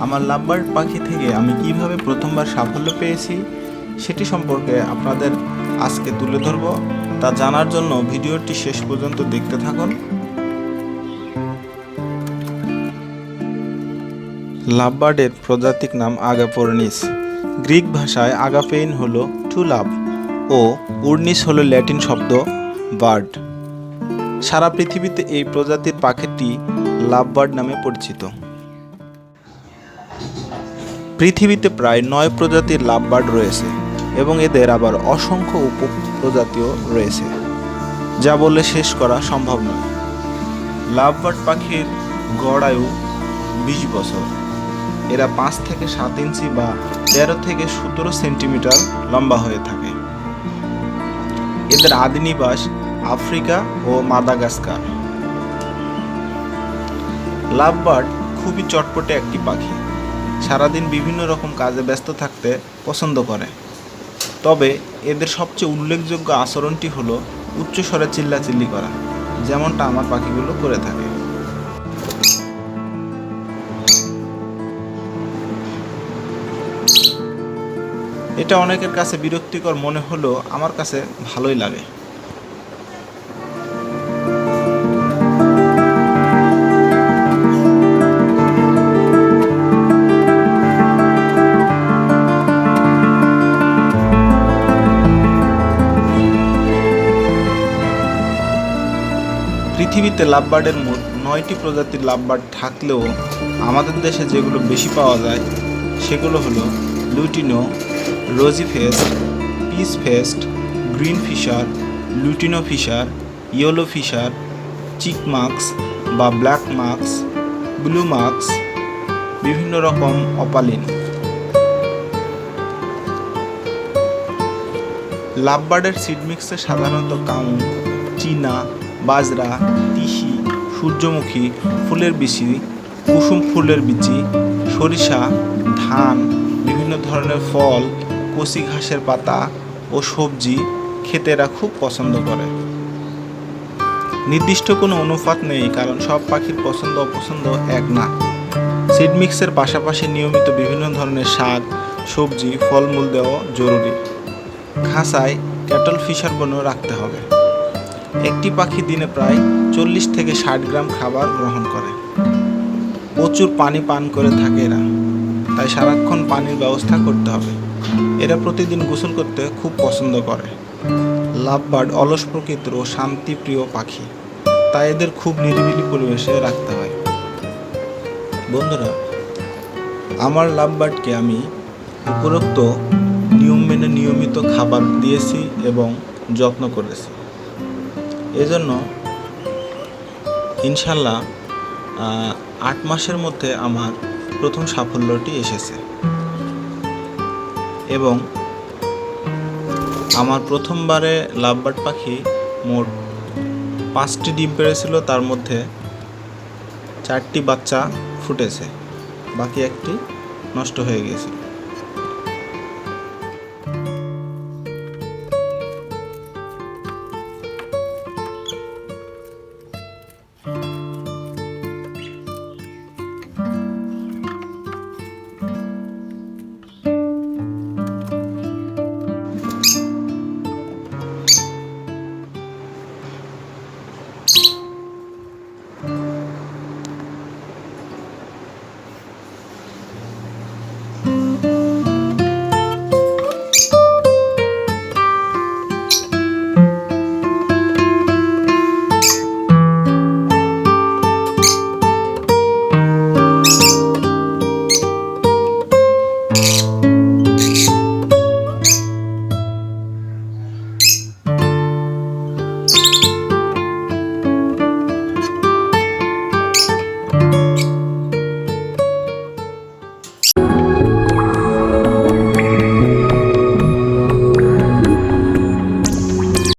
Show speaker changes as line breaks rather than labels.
আমার লাভবার্ড পাখি থেকে আমি কিভাবে প্রথমবার সাফল্য পেয়েছি সেটি সম্পর্কে আপনাদের আজকে তুলে ধরব। তা জানার জন্য ভিডিওটি শেষ পর্যন্ত দেখতে থাকুন। লাভবার্ডের প্রজাতির নাম আগাপোরনিস। গ্রিক ভাষায় আগাপেইন হলো টু লাভ ও উর্নিস হলো ল্যাটিন শব্দ বার্ড। সারা পৃথিবীতে এই প্রজাতির পাখিটি লাভবার্ড নামে পরিচিত। পৃথিবীতে প্রায় 9 প্রজাতির লাভবার্ড রয়েছে এবং এদের আবার অসংখ্য উপপ্রজাতিও রয়েছে, যা বলে শেষ করা সম্ভব নয়। লাভবার্ড পাখির গড় আয়ু 20 বছর। এরা 5 থেকে 7 ইঞ্চি বা 13 থেকে 17 সেন্টিমিটার লম্বা হয়ে থাকে। এদের আদি নিবাস আফ্রিকা ও মাদাগাস্কার। লাভবার্ড খুবই চটপটে একটি পাখি। সারাদিন বিভিন্ন রকম কাজে ব্যস্ত থাকতে পছন্দ করে। তবে এদের সবচেয়ে উল্লেখযোগ্য আচরণটি হলো উচ্চস্বরে চিল্লাচিল্লি করা, যেমনটা আমার পাখিগুলো করে থাকে। এটা অনেকের কাছে বিরক্তিকর মনে হলেও আমার কাছে ভালোই লাগে। পৃথিবীতে লাভবার্ডের মোট 9টি প্রজাতির লাভবার্ড থাকলেও আমাদের দেশে যেগুলো বেশি পাওয়া যায় সেগুলো হলো lutino, rosy faced, peach faced, green Fischer, lutino Fischer, yellow Fischer, চিক মাক্স বা ব্ল্যাক মাক্স, ব্লু মাক্স, বিভিন্ন রকম অপালিন। লাভবার্ডের সিড মিক্সে সাধারণত কাউন, চীনা, বাজরা, তিসি, সূর্যমুখী ফুলের বিচি, কুসুম ফুলের বিচি, সরিষা, ধান, বিভিন্ন ধরনের ফল, কচি ঘাসের পাতা ও সবজি খেতে এরা খুব পছন্দ করে। নির্দিষ্ট কোনো অনুপাত নেই, কারণ সব পাখির পছন্দ অপছন্দ এক না। সিড মিক্সের পাশাপাশি নিয়মিত বিভিন্ন ধরনের শাক, সবজি, ফলমূল দেওয়া জরুরি। খাঁচায় ক্যাটল ফিশার বনেও রাখতে হবে। একটি পাখি দিনে প্রায় 40 থেকে 60 গ্রাম খাবার গ্রহণ করে। প্রচুর পানি পান করে থাকে এরা, তাই সারাক্ষণ পানির ব্যবস্থা করতে হবে। এরা প্রতিদিন গোসল করতে খুব পছন্দ করে। লাভবার্ড অলস প্রকৃতির ও শান্তিপ্রিয় পাখি, তাই এদের খুব নিরিবিলি পরিবেশে রাখতে হয়। বন্ধুরা, আমার লাভবার্ডকে আমি উপরোক্ত নিয়ম মেনে নিয়মিত খাবার দিয়েছি এবং যত্ন করেছি। এজন্য ইনশাল্লাহ 8 মাসের মধ্যে আমার প্রথম সাফল্যটি এসেছে এবং আমার প্রথমবারে লাভবার্ড পাখি মোট 5টি ডিম পেড়েছিল। তার মধ্যে 4টি বাচ্চা ফুটেছে, বাকি একটি নষ্ট হয়ে গিয়েছিল।